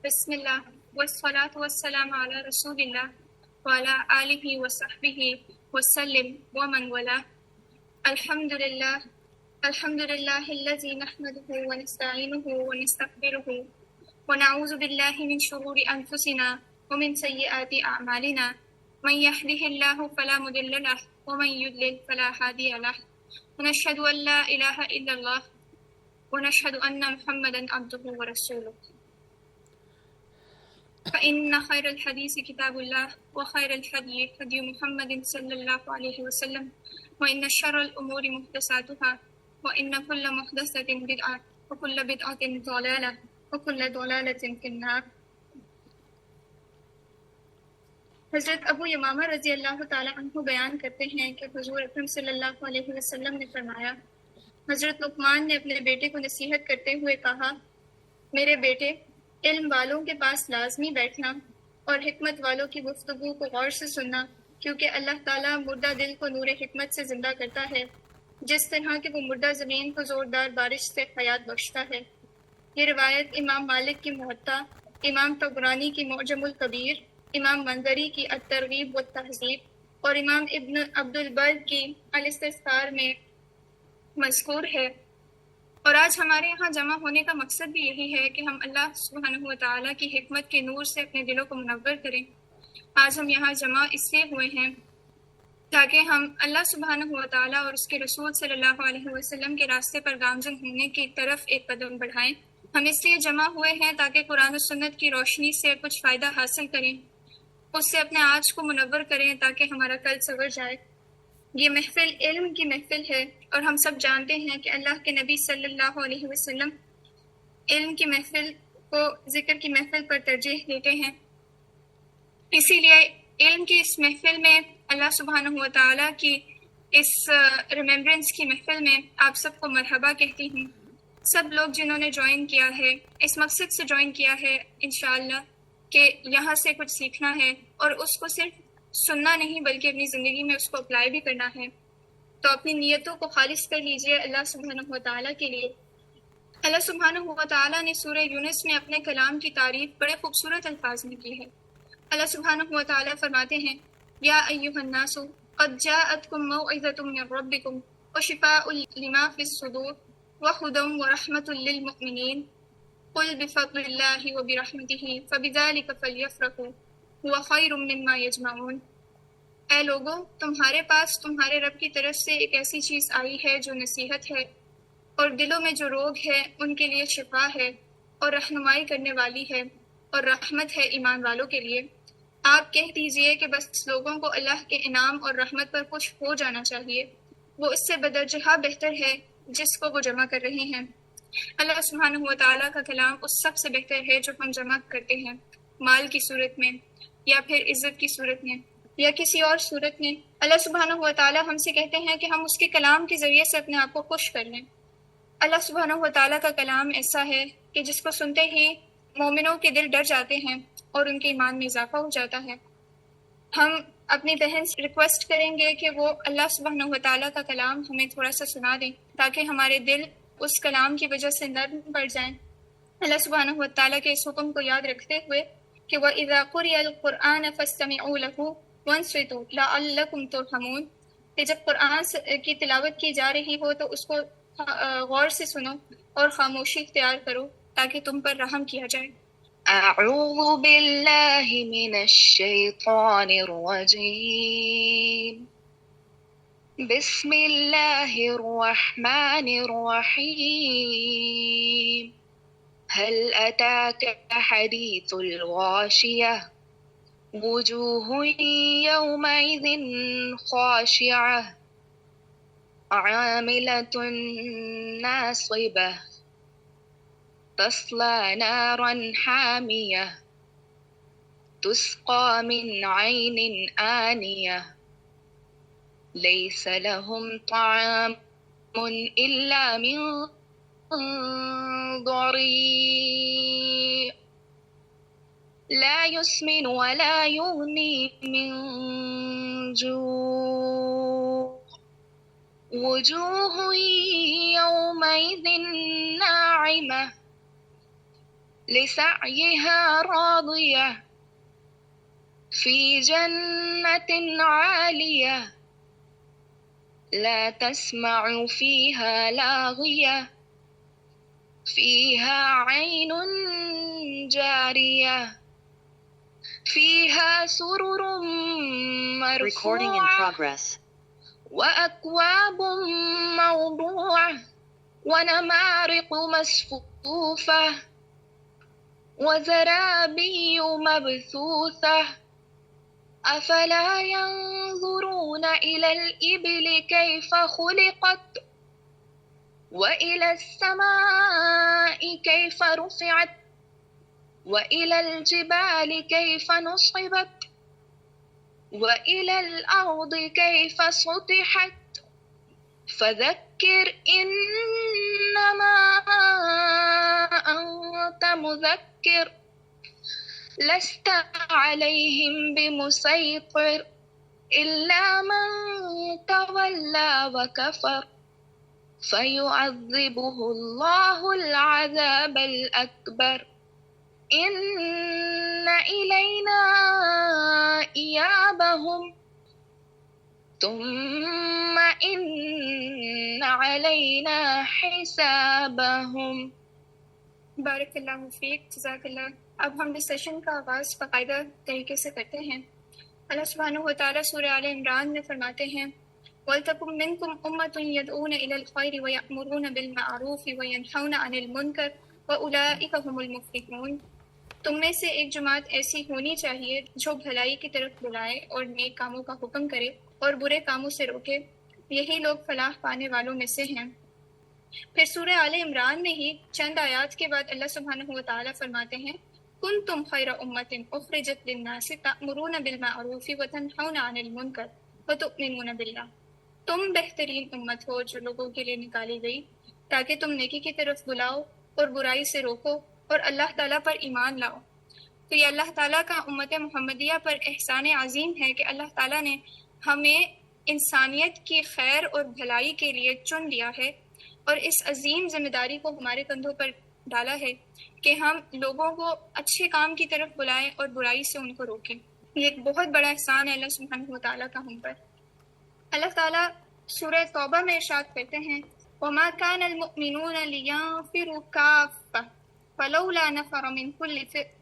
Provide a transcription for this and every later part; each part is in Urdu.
بسم اللہ والصلاة والسلام علی رسول اللہ وعلی آلہ وصحبہ وسلم ومن والاه. الحمد للہ الذی نحمده ونستعینه ونستغفره ونعوذ باللہ من شرور انفسنا ومن سیئات اعمالنا من يهده الله فلا مضل له ومن يضلل فلا هادی له ونشهد ان لا الہ الا اللہ ونشهد ان محمدا عبده ورسوله. فإن خير الحديث كتاب الله وخير الهدي هدي محمد صلى الله عليه وسلم وإن شر الأمور محدثاتها وإن كل محدثة بدعة وكل بدعة ضلالة وكل ضلالة في النار. حضرت ابو یمامہ رضی اللہ تعالی عنہ بیان کرتے ہیں کہ حضور اکرم صلی اللہ علیہ وسلم نے فرمایا، حضرت لقمان نے اپنے بیٹے کو نصیحت کرتے ہوئے کہا، میرے بیٹے، علم والوں کے پاس لازمی بیٹھنا اور حکمت والوں کی گفتگو کو غور سے سننا، کیونکہ اللہ تعالیٰ مردہ دل کو نور حکمت سے زندہ کرتا ہے، جس طرح کہ وہ مردہ زمین کو زوردار بارش سے حیات بخشتا ہے. یہ روایت امام مالک کی موطا، امام طبرانی کی معجم الکبیر، امام منذری کی الترغیب والتہذیب اور امام ابن عبد البر کی الاستذکار میں مذکور ہے. اور آج ہمارے یہاں جمع ہونے کا مقصد بھی یہی ہے کہ ہم اللہ سبحانہ و تعالیٰ کی حکمت کے نور سے اپنے دلوں کو منور کریں. آج ہم یہاں جمع اس لیے ہوئے ہیں تاکہ ہم اللہ سبحانہ و تعالیٰ اور اس کے رسول صلی اللہ علیہ وسلم کے راستے پر گامزن ہونے کی طرف ایک قدم بڑھائیں. ہم اس لیے جمع ہوئے ہیں تاکہ قرآن و سنت کی روشنی سے کچھ فائدہ حاصل کریں، اس سے اپنے آج کو منور کریں تاکہ ہمارا کل سنور جائے. یہ محفل علم کی محفل ہے اور ہم سب جانتے ہیں کہ اللہ کے نبی صلی اللہ علیہ وسلم علم کی محفل کو ذکر کی محفل پر ترجیح دیتے ہیں. اسی لیے علم کی اس محفل میں اللہ سبحانہ و تعالیٰ کی اس ریممبرنس کی محفل میں آپ سب کو مرحبا کہتی ہوں. سب لوگ جنہوں نے جوائن کیا ہے اس مقصد سے جوائن کیا ہے انشاءاللہ کہ یہاں سے کچھ سیکھنا ہے اور اس کو صرف سننا نہیں بلکہ اپنی زندگی میں اس کو اپلائی بھی کرنا ہے. تو اپنی نیتوں کو خالص کر لیجئے اللہ سبحانہ و تعالیٰ کے لیے. اللہ سبحانہ و تعالیٰ نے سورہ یونس میں اپنے کلام کی تعریف بڑے خوبصورت الفاظ میں کی ہے. اللہ سبحانہ و تعالیٰ فرماتے ہیں، یا ایھا الناس قد جاءتکم موعظۃ من ربکم وشفاء لما فی الصدور وہدی ورحمۃ للمؤمنین قل بفضل اللہ وبرحمتہ فبذلک فلیفرحوا هو خیر مما یجمعون. اے لوگو، تمہارے پاس تمہارے رب کی طرف سے ایک ایسی چیز آئی ہے جو نصیحت ہے، اور دلوں میں جو روگ ہے ان کے لیے شفا ہے اور رہنمائی کرنے والی ہے اور رحمت ہے ایمان والوں کے لیے. آپ کہہ دیجئے کہ بس لوگوں کو اللہ کے انعام اور رحمت پر خوش ہو جانا چاہیے، وہ اس سے بدرجہ بہتر ہے جس کو وہ جمع کر رہے ہیں. اللہ سبحانہ و تعالیٰ کا کلام اس سب سے بہتر ہے جو ہم جمع کرتے ہیں، مال کی صورت میں یا پھر عزت کی صورت میں یا کسی اور صورت میں. اللہ سبحانہ و تعالیٰ ہم سے کہتے ہیں کہ ہم اس کے کلام کے ذریعے سے اپنے آپ کو خوش کر لیں. اللہ سبحانہ و تعالیٰ کا کلام ایسا ہے کہ جس کو سنتے ہی مومنوں کے دل ڈر جاتے ہیں اور ان کے ایمان میں اضافہ ہو جاتا ہے. ہم اپنی بہن سے ریکویسٹ کریں گے کہ وہ اللہ سبحانہ و تعالیٰ کا کلام ہمیں تھوڑا سا سنا دیں تاکہ ہمارے دل اس کلام کی وجہ سے نرم پڑ جائیں. اللہ سبحانہ و تعالیٰ کے اس حکم کو یاد رکھتے ہوئے کہ وَإِذَا قُرِئَ الْقُرْآنَ فَاسْتَمِعُوا لَهُ وَانصِتُوا لَعَلَّكُمْ تُرْحَمُونَ. کہ جب قرآن کی تلاوت کی جا رہی ہو تو اس کو غور سے سنو اور خاموشی اختیار کرو تاکہ تم پر رحم کیا جائے. اعوذ باللہ من الشیطان الرجیم بسم اللہ الرحمن الرحیم هل أتاك حديث الغاشية وجوه يومئذ خاشعة عاملة ناصبة تصلى نارا حامية تسقى من عين آنية ليس لهم طعام إلا من ضريع لا يسمن ولا يغني من جوع وجوه يومئذ ناعمة لسعيها راضية في جنة عالية لا تسمع فيها لاغية فيها عين جارية فيها سرر مرفوعة وأكواب موضوعة ونمارق مصفوفة وزرابي مبثوثة أفلا ينظرون إلى الإبل كيف خلقت وإلى السماء كيف رفعت وإلى الجبال كيف نصبت وإلى الأرض كيف سطحت فذكر إنما أنت مذكر لست عليهم بمسيطر إلا من تولى وكفر فيعذبه الله العذاب الأكبر إن إلينا إيابهم ثم إن علينا حسابهم. بارک اللہ فیک، جزاک اللہ. اب ہم ڈسکشن کا آغاز باقاعدہ طریقے سے کرتے ہیں. اللہ سبحانہ و تعالیٰ سورہ آل عمران میں فرماتے ہیں وَلْتَكُن مِّنكُمْ أُمَّةٌ يَدْعُونَ إِلَى الْخَيْرِ وَيَأْمُرُونَ بِالْمَعْرُوفِ وَيَنْهَوْنَ عَنِ الْمُنكَرِ وَأُولَٰئِكَ هُمُ الْمُفْلِحُونَ. تم میں سے ایک جماعت ایسی ہونی چاہیے جو بھلائی کی طرف بلائے اور نیک کاموں کا حکم کرے اور برے کاموں سے روکے، یہی لوگ فلاح پانے والوں میں سے ہیں. پھر سورہ آل عمران میں ہی چند آیات کے بعد اللہ سبحانہ و تعالیٰ فرماتے ہیں کنتم خیر امۃ اخرجت للناس تأمرون بالمعروف وتنہون عن المنکر وتؤمنون باللہ. تم بہترین امت ہو جو لوگوں کے لیے نکالی گئی تاکہ تم نیکی کی طرف بلاؤ اور برائی سے روکو اور اللہ تعالیٰ پر ایمان لاؤ. تو یہ اللہ تعالیٰ کا امت محمدیہ پر احسان عظیم ہے کہ اللہ تعالیٰ نے ہمیں انسانیت کی خیر اور بھلائی کے لیے چن لیا ہے اور اس عظیم ذمہ داری کو ہمارے کندھوں پر ڈالا ہے کہ ہم لوگوں کو اچھے کام کی طرف بلائیں اور برائی سے ان کو روکیں. یہ ایک بہت بڑا احسان ہے اللہ سبحانہ و تعالیٰ کا ہم پر. اللہ تعالیٰ سورہ توبہ میں ارشاد کرتے ہیں وَمَا كَانَ الْمُؤْمِنُونَ لِيَنفِرُوا كَافَّةً فَلَوْلَا نَفَرَ مِنْ كُلِّ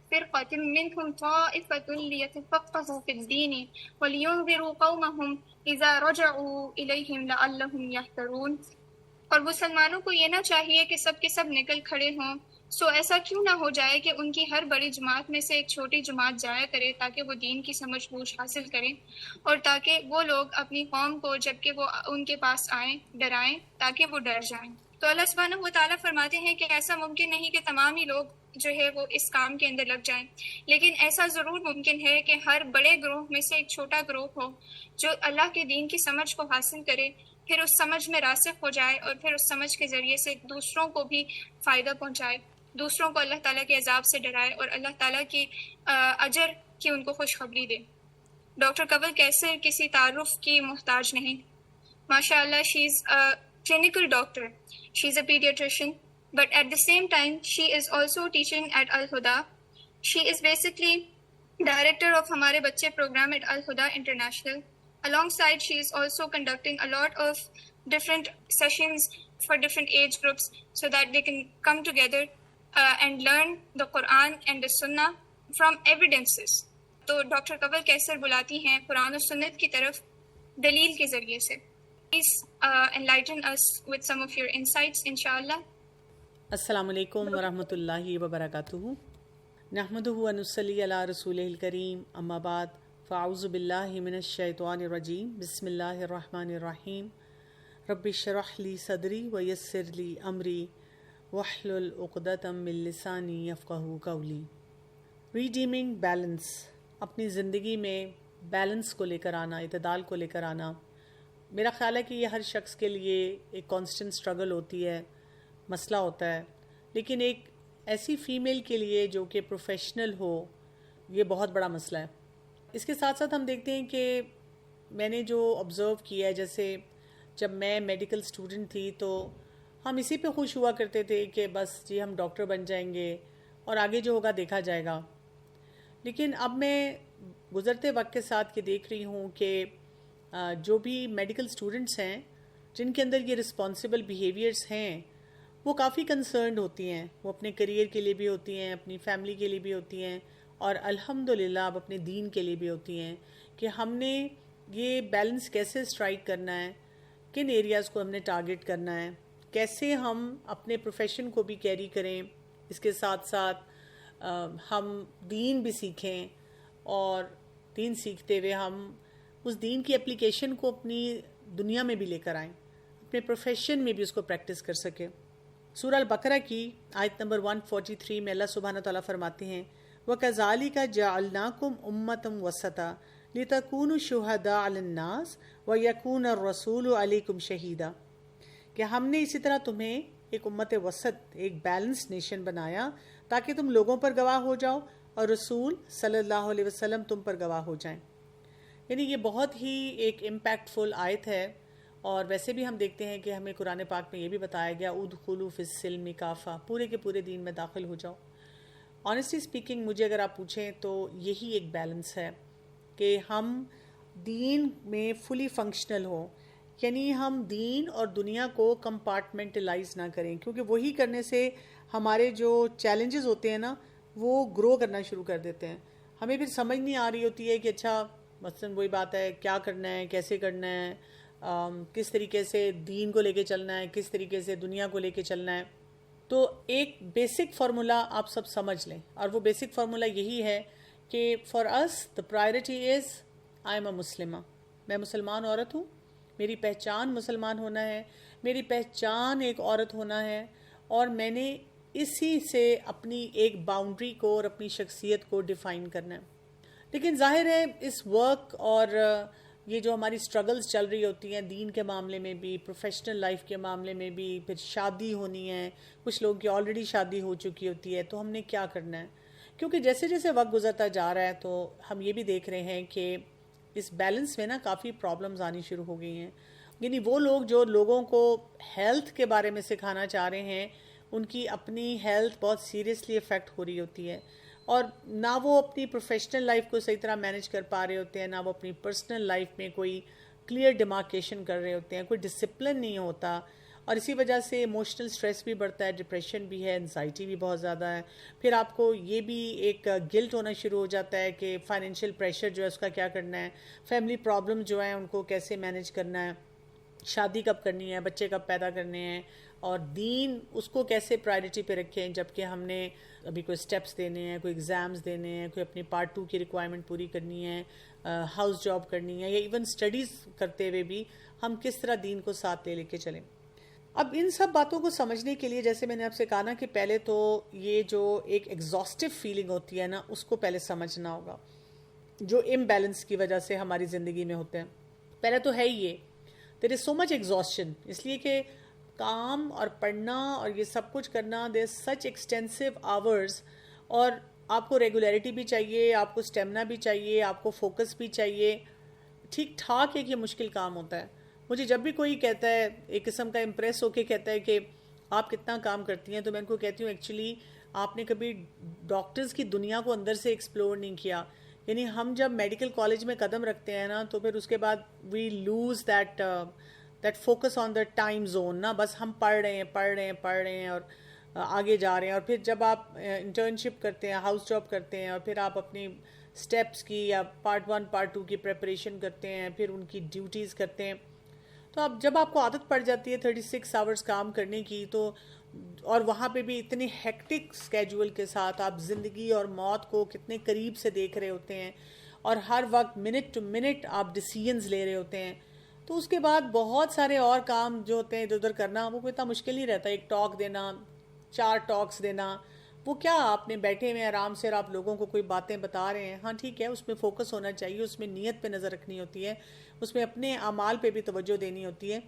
فِرْقَةٍ مِّنْهُمْ طَائِفَةٌ لِيَتَفَقَّهُوا فِي الدِّينِ وَلِيُنذِرُوا قَوْمَهُمْ إِذَا رَجَعُوا إِلَيْهِمْ لَعَلَّهُمْ يَحْذَرُونَ. اور مسلمانوں کو یہ نہ چاہیے کہ سب کے سب نکل کھڑے ہوں، سو ایسا کیوں نہ ہو جائے کہ ان کی ہر بڑی جماعت میں سے ایک چھوٹی جماعت جایا کرے تاکہ وہ دین کی سمجھ بوجھ حاصل کریں اور تاکہ وہ لوگ اپنی قوم کو جب کہ وہ ان کے پاس آئیں ڈرائیں تاکہ وہ ڈر جائیں. تو اللہ سبحانہ و تعالیٰ فرماتے ہیں کہ ایسا ممکن نہیں کہ تمام ہی لوگ جو ہے وہ اس کام کے اندر لگ جائیں، لیکن ایسا ضرور ممکن ہے کہ ہر بڑے گروہ میں سے ایک چھوٹا گروہ ہو جو اللہ کے دین کی سمجھ کو حاصل کرے، پھر اس سمجھ میں راسخ ہو جائے اور پھر اس سمجھ کے ذریعے سے دوسروں کو بھی فائدہ پہنچائے، دوسروں کو اللہ تعالیٰ کے عذاب سے ڈرائے اور اللہ تعالیٰ کی اجر کی ان کو خوشخبری دے. ڈاکٹر کنول کیسر کسی تعارف کی محتاج نہیں. ماشاء اللہ شی از clinical doctor. She is a pediatrician, but at the same time, she is also teaching at Al-Huda. She is basically director of Hamare Bachche program at Al-Huda International. Alongside, she is also conducting a lot of different sessions for different age groups so that they can come together and learn the Quran and the Sunnah from evidences. تو ڈاکٹر کنول کیسر بلاتی ہیں قرآن و سنت کی طرف دلیل کے ذریعے سے. Please enlighten us with some of your insights, inshallah. السلام علیکم ورحمۃ اللہ وبرکاتہ. نحمدہ و نصلی علی رسولہ الکریم، اما بعد فاعوذ باللہ من الشیطان الرجیم، بسم اللہ الرحمن الرحیم. رب اشرح لی صدری ویسر لی امری واحلل عقدۃ من لسانی یفقہوا قولی. ریڈیمنگ بیلنس، اپنی زندگی میں بیلنس کو لے کر آنا، اعتدال کو لے کر آنا. میرا خیال ہے کہ یہ ہر شخص کے لیے ایک کانسٹنٹ اسٹرگل ہوتی ہے، مسئلہ ہوتا ہے، لیکن ایک ایسی فیمیل کے لیے جو کہ پروفیشنل ہو، یہ بہت بڑا مسئلہ ہے. اس کے ساتھ ساتھ ہم دیکھتے ہیں کہ میں نے جو آبزرو کیا ہے، جیسے جب میں میڈیکل اسٹوڈنٹ تھی تو ہم اسی پہ خوش ہوا کرتے تھے کہ بس جی ہم ڈاکٹر بن جائیں گے اور آگے جو ہوگا دیکھا جائے گا. لیکن اب میں گزرتے وقت کے ساتھ یہ دیکھ رہی ہوں کہ جو بھی میڈیکل اسٹوڈنٹس ہیں جن کے اندر یہ رسپانسبل بیہیویئرس ہیں وہ کافی کنسرنڈ ہوتی ہیں. وہ اپنے کریئر کے لیے بھی ہوتی ہیں, اپنی فیملی کے لیے بھی ہوتی ہیں, اور الحمدللہ اب اپنے دین کے لیے بھی ہوتی ہیں کہ ہم نے یہ بیلنس کیسے اسٹرائک کرنا ہے, کن ایریاز کو ہم نے ٹارگٹ کرنا ہے, کیسے ہم اپنے پروفیشن کو بھی کیری کریں, اس کے ساتھ ساتھ ہم دین بھی سیکھیں, اور دین سیکھتے ہوئے ہم اس دین کی اپلیکیشن کو اپنی دنیا میں بھی لے کر آئیں, اپنے پروفیشن میں بھی اس کو پریکٹس کر سکیں. سورہ البقرہ کی آیت نمبر 143 میں اللہ سبحانہ تعالیٰ فرماتے ہیں وَكَذَلِكَ جَعَلْنَاكُمْ أُمَّةً وَسَطًا لِتَكُونُوا شُهَدَاءَ عَلَى النَّاسِ وَيَكُونَ الرَّسُولُ عَلَيْكُمْ شَهِيدًا, کہ ہم نے اسی طرح تمہیں ایک امت وسط, ایک بیلنس نیشن بنایا تاکہ تم لوگوں پر گواہ ہو جاؤ اور رسول صلی اللہ علیہ وسلم تم پر گواہ ہو جائیں. یعنی یہ بہت ہی ایک امپیکٹفل آیت ہے. اور ویسے بھی ہم دیکھتے ہیں کہ ہمیں قرآن پاک میں یہ بھی بتایا گیا ادخلوا فی السلم کافہ, پورے کے پورے دین میں داخل ہو جاؤ. آنیسٹلی اسپیکنگ مجھے اگر آپ پوچھیں تو یہی ایک بیلنس ہے کہ ہم دین میں فلی فنکشنل ہوں, یعنی ہم دین اور دنیا کو کمپارٹمنٹلائز نہ کریں, کیونکہ وہی کرنے سے ہمارے جو چیلنجز ہوتے ہیں نا وہ گرو کرنا شروع کر دیتے ہیں. ہمیں پھر سمجھ نہیں آ رہی ہوتی ہے کہ اچھا مثلاً وہی بات ہے, کیا کرنا ہے, کیسے کرنا ہے, کس طریقے سے دین کو لے کے چلنا ہے, کس طریقے سے دنیا کو لے کے چلنا ہے. تو ایک بیسک فارمولا آپ سب سمجھ لیں, اور وہ بیسک فارمولا یہی ہے کہ for us the priority is I am a مسلمہ, میں مسلمان عورت ہوں, میری پہچان مسلمان ہونا ہے, میری پہچان ایک عورت ہونا ہے, اور میں نے اسی سے اپنی ایک باؤنڈری کو اور اپنی شخصیت کو ڈیفائن کرنا ہے. لیکن ظاہر ہے اس ورک اور یہ جو ہماری سٹرگلز چل رہی ہوتی ہیں دین کے معاملے میں بھی, پروفیشنل لائف کے معاملے میں بھی, پھر شادی ہونی ہے, کچھ لوگوں کی آلریڈی شادی ہو چکی ہوتی ہے, تو ہم نے کیا کرنا ہے, کیونکہ جیسے جیسے وقت گزرتا جا رہا ہے تو ہم یہ بھی دیکھ رہے ہیں کہ اس بیلنس میں نا کافی پرابلمز آنی شروع ہو گئی ہیں. یعنی وہ لوگ جو لوگوں کو ہیلتھ کے بارے میں سکھانا چاہ رہے ہیں ان کی اپنی ہیلتھ بہت سیریسلی افیکٹ ہو رہی ہوتی ہے, اور نہ وہ اپنی پروفیشنل لائف کو صحیح طرح مینج کر پا رہے ہوتے ہیں, نہ وہ اپنی پرسنل لائف میں کوئی کلیئر ڈیمارکیشن کر رہے ہوتے ہیں, کوئی ڈسپلن نہیں ہوتا, اور اسی وجہ سے ایموشنل سٹریس بھی بڑھتا ہے, ڈپریشن بھی ہے, انزائٹی بھی بہت زیادہ ہے. پھر آپ کو یہ بھی ایک گلٹ ہونا شروع ہو جاتا ہے کہ فائنینشیل پریشر جو ہے اس کا کیا کرنا ہے, فیملی پرابلم جو ہیں ان کو کیسے مینج کرنا ہے, شادی کب کرنی ہے, بچے کب پیدا کرنے ہیں, اور دین اس کو کیسے پرائرٹی پہ رکھیں جبکہ ہم نے ابھی کوئی سٹیپس دینے ہیں, کوئی ایگزامز دینے ہیں, کوئی اپنی پارٹ 2 کی ریکوائرمنٹ پوری کرنی ہے, ہاؤس جاب کرنی ہے, یا ایون اسٹڈیز کرتے ہوئے بھی ہم کس طرح دین کو ساتھ لے کے چلیں. اب ان سب باتوں کو سمجھنے کے لیے جیسے میں نے آپ سے کہا نا کہ پہلے تو یہ جو ایک ایگزاسٹو فیلنگ ہوتی ہے نا اس کو پہلے سمجھنا ہوگا جو امبیلنس کی وجہ سے ہماری زندگی میں ہوتے ہیں. پہلے تو ہے ہی یہ دیر از سو مچ ایگزاسشن, اس لیے کہ کام اور پڑھنا اور یہ سب کچھ کرنا دیر سچ ایکسٹینسو آورز, اور آپ کو ریگولیرٹی بھی چاہیے, آپ کو اسٹیمنا بھی چاہیے, آپ کو فوکس بھی چاہیے. ٹھیک ٹھاک ایک یہ مشکل کام ہوتا ہے. مجھے جب بھی کوئی کہتا ہے ایک قسم کا امپریس ہو کے کہتا ہے کہ آپ کتنا کام کرتی ہیں, تو میں ان کو کہتی ہوں ایکچولی آپ نے کبھی ڈاکٹرز کی دنیا کو اندر سے ایکسپلور نہیں کیا. یعنی ہم جب میڈیکل کالج میں قدم رکھتے ہیں نا تو پھر اس کے بعد we lose that focus on the time zone نا, بس ہم پڑھ رہے ہیں اور آگے جا رہے ہیں. اور پھر جب آپ انٹرنشپ کرتے ہیں, ہاؤس جاب کرتے ہیں, اور پھر آپ اپنی سٹیپس کی یا پارٹ 1 پارٹ 2 کی پریپریشن کرتے ہیں, پھر ان کی ڈیوٹیز کرتے ہیں, تو اب جب آپ کو عادت پڑ جاتی ہے 36 آورز کام کرنے کی, تو اور وہاں پہ بھی اتنے ہیکٹک سکیجول کے ساتھ آپ زندگی اور موت کو کتنے قریب سے دیکھ رہے ہوتے ہیں, اور ہر وقت منٹ ٹو منٹ آپ ڈیسیژنز لے رہے ہوتے ہیں, تو اس کے بعد بہت سارے اور کام جو ہوتے ہیں ادھر ادھر کرنا وہ کوئی اتنا مشکل نہیں رہتا. ایک ٹاک دینا, 4 ٹاکس دینا, وہ کیا آپ نے بیٹھے ہوئے آرام سے اور آپ لوگوں کو کوئی باتیں بتا رہے ہیں, ہاں ٹھیک ہے اس میں فوکس ہونا چاہیے, اس میں نیت پہ نظر رکھنی ہوتی ہے, اس میں اپنے اعمال پہ بھی توجہ دینی ہوتی ہے.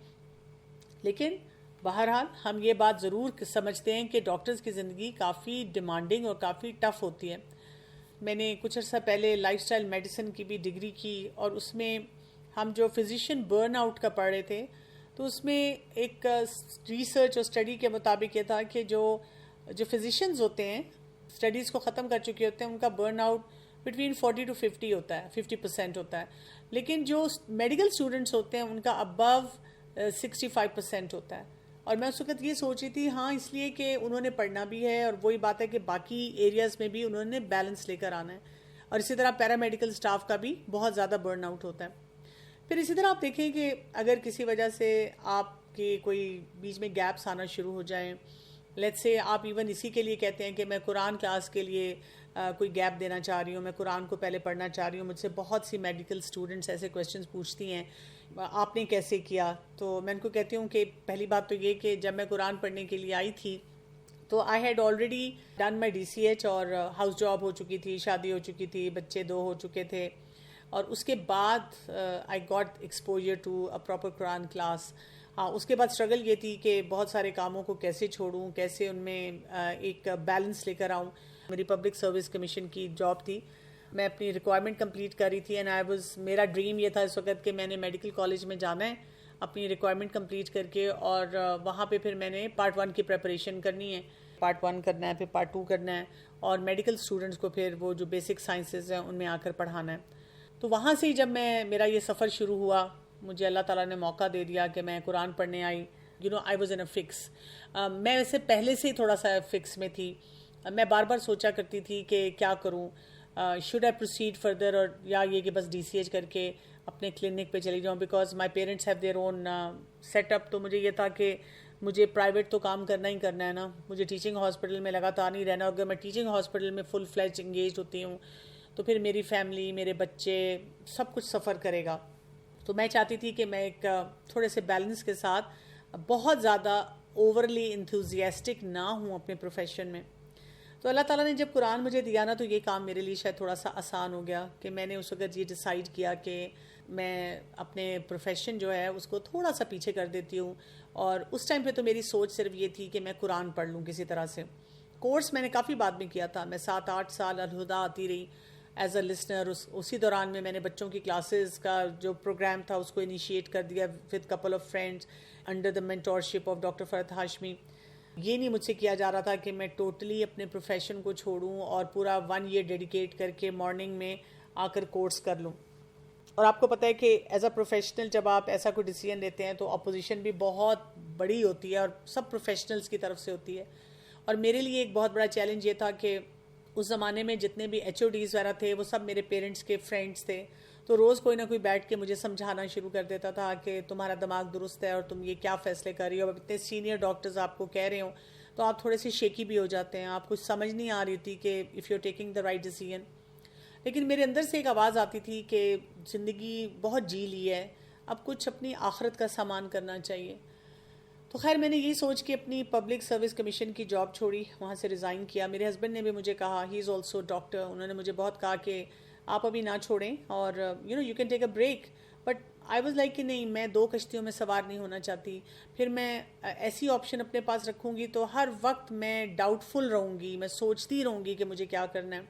لیکن بہرحال ہم یہ بات ضرور سمجھتے ہیں کہ ڈاکٹرز کی زندگی کافی ڈیمانڈنگ اور کافی ٹف ہوتی ہے. میں نے کچھ عرصہ پہلے لائف سٹائل میڈیسن کی بھی ڈگری کی, اور اس میں ہم جو فزیشین برن آؤٹ کا پڑھ رہے تھے تو اس میں ایک ریسرچ اور اسٹڈی کے مطابق یہ تھا کہ جو فزیشینز ہوتے ہیں اسٹڈیز کو ختم کر چکے ہوتے ہیں ان کا برن آؤٹ بٹوین 40 to 50 ہوتا ہے، 50% ہوتا ہے. لیکن جو میڈیکل اسٹوڈنٹس ہوتے ہیں ان کا ابو 65% ہوتا ہے. اور میں اس وقت یہ سوچ رہی تھی ہاں اس لیے کہ انہوں نے پڑھنا بھی ہے اور وہی بات ہے کہ باقی ایریاز میں بھی انہوں نے بیلنس لے کر آنا ہے. اور اسی طرح پیرامیڈیکل اسٹاف کا بھی بہت زیادہ برن آؤٹ ہوتا ہے. پھر اسی طرح آپ دیکھیں کہ اگر کسی وجہ سے آپ کے کوئی بیچ میں گیپس آنا شروع ہو جائیں، لیٹس سے آپ ایون اسی کے لیے کہتے ہیں کہ میں قرآن کلاس کے لیے کوئی گیپ دینا چاہ رہی ہوں، میں قرآن کو پہلے پڑھنا چاہ رہی ہوں. مجھ سے بہت سی میڈیکل اسٹوڈنٹس ایسے کویشچنس پوچھتی ہیں آپ نے کیسے کیا. تو میں ان کو کہتی ہوں کہ پہلی بات تو یہ کہ جب میں قرآن پڑھنے کے لیے آئی تھی تو I had already done my DCH اور ہاؤس جاب ہو چکی تھی، شادی ہو چکی تھی، بچے 2 ہو چکے تھے. اور اس کے بعد I got exposure to a proper Quran class. ہاں اس کے بعد اسٹرگل یہ تھی کہ بہت سارے کاموں کو کیسے چھوڑوں، کیسے ان میں ایک بیلنس لے کر آؤں. میری پبلک سروس کمیشن کی جاب تھی، میں اپنی ریکوائرمنٹ کمپلیٹ کر رہی تھی اینڈ میرا ڈریم یہ تھا اس وقت کہ میں نے میڈیکل کالج میں جانا ہے اپنی ریکوائرمنٹ کمپلیٹ کر کے، اور وہاں پہ پھر میں نے پارٹ 1 کی پریپریشن کرنی ہے. پارٹ 1 کرنا ہے، پھر پارٹ 2 کرنا ہے، اور میڈیکل اسٹوڈنٹس کو پھر وہ جو بیسک سائنسز ہیں ان میں آ کر پڑھانا ہے. تو وہاں سے ہی جب میرا یہ سفر شروع ہوا، مجھے اللہ تعالیٰ نے موقع دے دیا کہ میں قرآن پڑھنے آئی. I was in a fix. میں ویسے پہلے سے ہی تھوڑا سا فکس میں تھی. میں بار بار سوچا کرتی تھی کہ کیا کروں، شوڈ آئی پروسیڈ فردر، اور یا یہ کہ بس DCH کر کے اپنے کلینک پہ چلی جاؤں، because my parents have their own set up. تو مجھے یہ تھا کہ مجھے پرائیویٹ تو کام کرنا ہی کرنا ہے نا، مجھے ٹیچنگ ہاسپٹل میں لگاتار نہیں رہنا. اگر میں ٹیچنگ ہاسپٹل میں فل فلیج انگیج ہوتی ہوں تو پھر میری فیملی، میرے بچے، سب کچھ سفر کرے گا. تو میں چاہتی تھی کہ میں ایک تھوڑے سے بیلنس کے ساتھ بہت زیادہ اوورلی انتھوزیاسٹک نہ ہوں اپنے پروفیشن میں. تو اللہ تعالیٰ نے جب قرآن مجھے دیا نا تو یہ کام میرے لیے شاید تھوڑا سا آسان ہو گیا کہ میں نے اس وقت یہ ڈیسائیڈ کیا کہ میں اپنے پروفیشن جو ہے اس کو تھوڑا سا پیچھے کر دیتی ہوں. اور اس ٹائم پہ تو میری سوچ صرف یہ تھی کہ میں قرآن پڑھ لوں کسی طرح سے. کورس میں نے کافی بعد میں کیا تھا، میں 7-8 سال الہدا آتی رہی ایز اے لسنر. اسی دوران میں نے بچوں کی کلاسز کا جو پروگرام تھا اس کو انیشیٹ کر دیا with couple of friends under the mentorship of doctor Farhat Hashmi. یہ نہیں مجھ سے کیا جا رہا تھا کہ میں ٹوٹلی اپنے پروفیشن کو چھوڑوں اور پورا 1 year ڈیڈیکیٹ کر کے مارننگ میں آ کر کورس کر لوں. اور آپ کو پتہ ہے کہ ایز اے پروفیشنل جب آپ ایسا کوئی ڈیسیژن لیتے ہیں تو اپوزیشن بھی بہت بڑی ہوتی ہے اور سب پروفیشنلز کی طرف سے ہوتی ہے. اور میرے لیے ایک بہت بڑا چیلنج یہ تھا کہ اس زمانے میں جتنے بھی HODs وغیرہ تھے وہ سب میرے پیرنٹس کے فرینڈس تھے. تو روز کوئی نہ کوئی بیٹھ کے مجھے سمجھانا شروع کر دیتا تھا کہ تمہارا دماغ درست ہے اور تم یہ کیا فیصلے کر رہی ہو. اب اتنے سینئر ڈاکٹرز آپ کو کہہ رہے ہوں تو آپ تھوڑے سے شیکی بھی ہو جاتے ہیں، آپ کچھ سمجھ نہیں آ رہی ہوتی کہ if you taking the right decision. لیکن میرے اندر سے ایک آواز آتی تھی کہ زندگی بہت جی لی ہے، اب کچھ اپنی آخرت کا سامان کرنا چاہیے. تو خیر میں نے یہی سوچ کے اپنی پبلک سروس کمیشن کی جاب چھوڑی، وہاں سے ریزائن کیا. میرے ہسبینڈ نے بھی مجھے کہا، ہی از آلسو ڈاکٹر، انہوں نے مجھے بہت کہا کہ آپ ابھی نہ چھوڑیں اور you can take a break. But I was like کہ نہیں، میں 2 کشتیوں میں سوار نہیں ہونا چاہتی. پھر میں ایسی آپشن اپنے پاس رکھوں گی تو ہر وقت میں ڈاؤٹ فل رہوں گی، میں سوچتی رہوں گی کہ مجھے کیا کرنا ہے.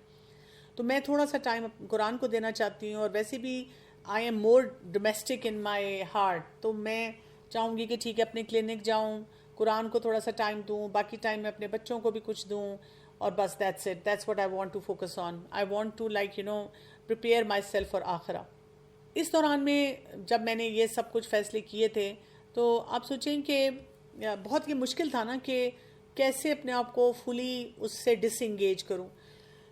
تو میں تھوڑا سا ٹائم قرآن کو دینا چاہتی ہوں. اور ویسے بھی I am more domestic in my heart, تو میں چاہوں گی کہ ٹھیک ہے اپنے کلینک جاؤں، قرآن کو تھوڑا سا ٹائم دوں، باقی ٹائم میں اپنے بچوں کو بھی کچھ دوں، اور بس that's it, that's what I want to focus on. I want to prepare myself for آخرہ. اس دوران میں جب میں نے یہ سب کچھ فیصلے کیے تھے تو آپ سوچیں کہ بہت یہ مشکل تھا نا کہ کیسے اپنے آپ کو فلی اس سے ڈس انگیج کروں.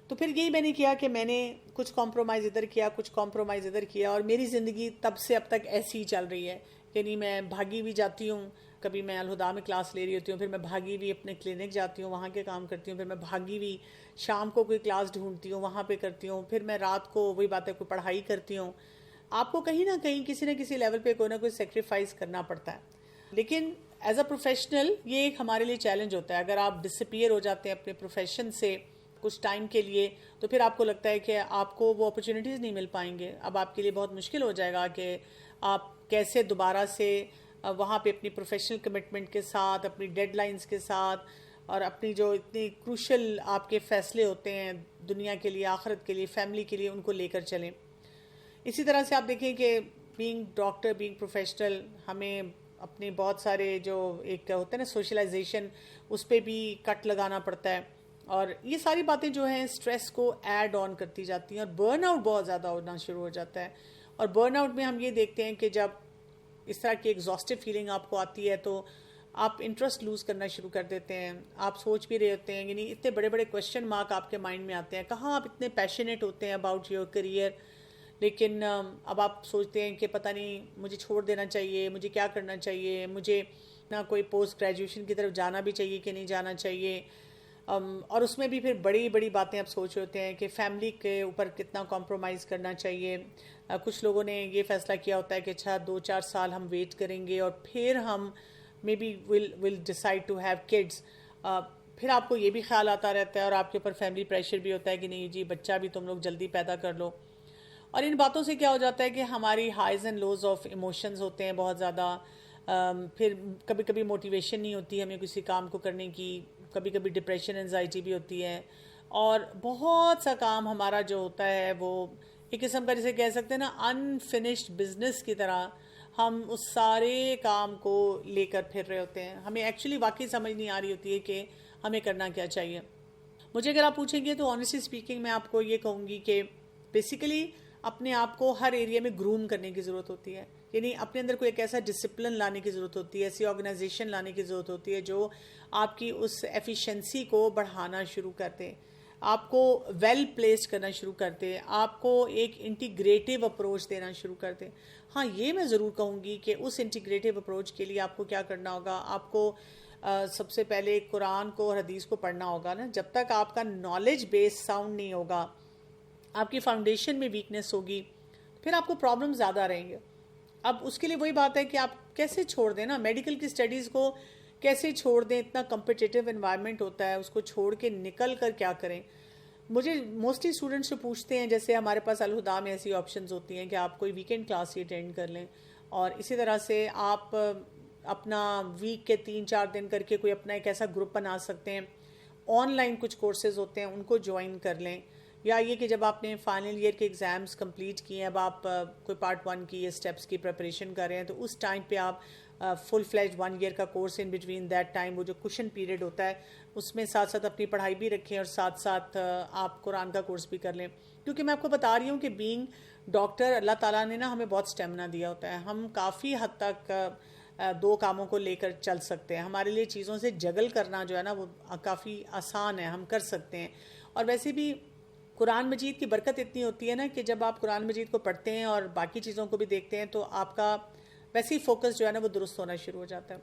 تو پھر یہی میں نے کیا کہ میں نے کچھ کمپرومائز ادھر کیا، کچھ کمپرومائز ادھر کیا، اور میری زندگی تب سے اب تک ایسی ہی چل رہی ہے. یعنی میں بھاگی بھی جاتی ہوں، کبھی میں الہدا میں کلاس لے رہی ہوتی ہوں، پھر میں بھاگی بھی اپنے کلینک جاتی ہوں، وہاں کے کام کرتی ہوں، پھر میں بھاگی بھی شام کو کوئی کلاس ڈھونڈتی ہوں، وہاں پہ کرتی ہوں، پھر میں رات کو وہی بات ہے کوئی پڑھائی کرتی ہوں. آپ کو کہیں نہ کہیں کسی نہ کسی لیول پہ کوئی نہ کوئی سیکریفائز کرنا پڑتا ہے. لیکن ایز اے پروفیشنل یہ ایک ہمارے لیے چیلنج ہوتا ہے. اگر آپ ڈسپیئر ہو جاتے ہیں اپنے پروفیشن سے کچھ ٹائم کے لیے تو پھر آپ کو لگتا ہے کہ آپ کو وہ اپرچونیٹیز نہیں مل پائیں گے. اب آپ کے لیے بہت مشکل ہو جائے گا کہ آپ کیسے دوبارہ سے وہاں پہ اپنی پروفیشنل کمٹمنٹ کے ساتھ، اپنی ڈیڈ لائنز کے ساتھ، اور اپنی جو اتنی کروشل آپ کے فیصلے ہوتے ہیں دنیا کے لیے، آخرت کے لیے، فیملی کے لیے، ان کو لے کر چلیں. اسی طرح سے آپ دیکھیں کہ بینگ ڈاکٹر، بینگ پروفیشنل، ہمیں اپنے بہت سارے جو ایک ہوتا ہے نا سوشلائزیشن، اس پہ بھی کٹ لگانا پڑتا ہے. اور یہ ساری باتیں جو ہیں اسٹریس کو ایڈ آن کرتی جاتی ہیں اور برن آؤٹ بہت زیادہ ہونا شروع ہو جاتا ہے. اور برن آؤٹ میں ہم یہ دیکھتے ہیں کہ جب اس طرح کی ایگزاسٹو فیلنگ آپ کو آتی ہے تو آپ انٹرسٹ لوز کرنا شروع کر دیتے ہیں. آپ سوچ بھی رہے ہوتے ہیں، یعنی اتنے بڑے بڑے کویشچن مارک آپ کے مائنڈ میں آتے ہیں. کہاں آپ اتنے پیشنیٹ ہوتے ہیں اباؤٹ یور کریئر، لیکن اب آپ سوچتے ہیں کہ پتہ نہیں مجھے چھوڑ دینا چاہیے، مجھے کیا کرنا چاہیے، مجھے نہ کوئی پوسٹ گریجویشن کی طرف جانا بھی چاہیے کہ نہیں جانا چاہیے. اور اس میں بھی پھر بڑی بڑی باتیں آپ سوچ رہے ہوتے ہیں کہ فیملی کے اوپر کتنا کمپرومائز کرنا چاہیے. کچھ لوگوں نے یہ فیصلہ کیا ہوتا ہے کہ اچھا 2-4 سال ہم ویٹ کریں گے اور پھر ہم maybe will decide to have kids. پھر آپ کو یہ بھی خیال آتا رہتا ہے اور آپ کے اوپر فیملی پریشر بھی ہوتا ہے کہ نہیں جی بچہ بھی تم لوگ جلدی پیدا کر لو. اور ان باتوں سے کیا ہو جاتا ہے کہ ہماری highs and lows of emotions ہوتے ہیں بہت زیادہ. پھر کبھی کبھی موٹیویشن نہیں ہوتی ہمیں کسی کام کو کرنے کی، کبھی کبھی ڈپریشن انزائٹی بھی ہوتی ہے، اور بہت سا کام ہمارا جو ہوتا ہے وہ ایک قسم کا جسے کہہ سکتے ہیں نا انفنشڈ بزنس کی طرح ہم اس سارے کام کو لے کر پھر رہے ہوتے ہیں. ہمیں ایکچولی واقعی سمجھ نہیں آ رہی ہوتی ہے کہ ہمیں کرنا کیا چاہیے. مجھے اگر آپ پوچھیں گے تو آنیسٹلی اسپیکنگ میں آپ کو یہ کہوں گی کہ بیسیکلی اپنے آپ کو ہر ایریا میں گروم کرنے کی ضرورت ہوتی ہے. یعنی اپنے اندر کوئی ایک ایسا ڈسپلن لانے کی ضرورت ہوتی ہے، ایسی آرگنائزیشن لانے کی ضرورت ہوتی ہے جو آپ کی اس ایفیشنسی کو بڑھانا شروع کرتے، آپ کو ویل پلیسڈ کرنا شروع کرتے، آپ کو ایک انٹیگریٹیو اپروچ دینا شروع کرتے. ہاں یہ میں ضرور کہوں گی کہ اس انٹیگریٹیو اپروچ کے لیے آپ کو کیا کرنا ہوگا، آپ کو سب سے پہلے قرآن کو اور حدیث کو پڑھنا ہوگا نا. جب تک آپ کا نالج بیس ساؤنڈ نہیں ہوگا، آپ کی فاؤنڈیشن میں ویکنیس ہوگی، پھر آپ کو پرابلم زیادہ رہیں گے. اب اس کے لیے وہی بات ہے کہ آپ کیسے چھوڑ دیں نا میڈیکل کی اسٹڈیز کو، کیسے چھوڑ دیں. اتنا کمپٹیٹیو انوائرمنٹ ہوتا ہے، اس کو چھوڑ کے نکل کر کیا کریں. مجھے موسٹلی اسٹوڈنٹس جو پوچھتے ہیں، جیسے ہمارے پاس الہدا میں ایسی آپشنز ہوتی ہیں کہ آپ کوئی ویکینڈ کلاس ہی اٹینڈ کر لیں، اور اسی طرح سے آپ اپنا ویک کے 3-4 دن کر کے کوئی اپنا ایک ایسا گروپ بنا سکتے ہیں. آن لائن کچھ کورسز ہوتے ہیں ان کو جوائن کر لیں. یا یہ کہ جب آپ نے فائنل ایئر کے ایگزامز کمپلیٹ کیے ہیں، اب آپ کوئی پارٹ 1 کی اسٹیپس کی پریپریشن کر رہے ہیں، تو اس ٹائم پہ آپ فل فلیج 1 ایئر کا course in between that time, وہ جو کوشن پیریڈ ہوتا ہے اس میں ساتھ ساتھ اپنی پڑھائی بھی رکھیں اور ساتھ ساتھ آپ قرآن کا کورس بھی کر لیں. کیونکہ میں آپ کو بتا رہی ہوں کہ بینگ ڈاکٹر اللہ تعالیٰ نے نا ہمیں بہت اسٹیمنا دیا ہوتا ہے. ہم کافی حد تک 2 کاموں کو لے کر چل سکتے ہیں. ہمارے لیے چیزوں سے جگل کرنا جو ہے نا وہ کافی آسان ہے، ہم کر سکتے ہیں. اور ویسے بھی قرآن مجید کی برکت اتنی ہوتی ہے نا کہ جب آپ قرآن مجید کو پڑھتے ہیں اور باقی چیزوں کو بھی دیکھتے ہیں تو آپ کا ویسے ہی فوکس جو ہے نا وہ درست ہونا شروع ہو جاتا ہے.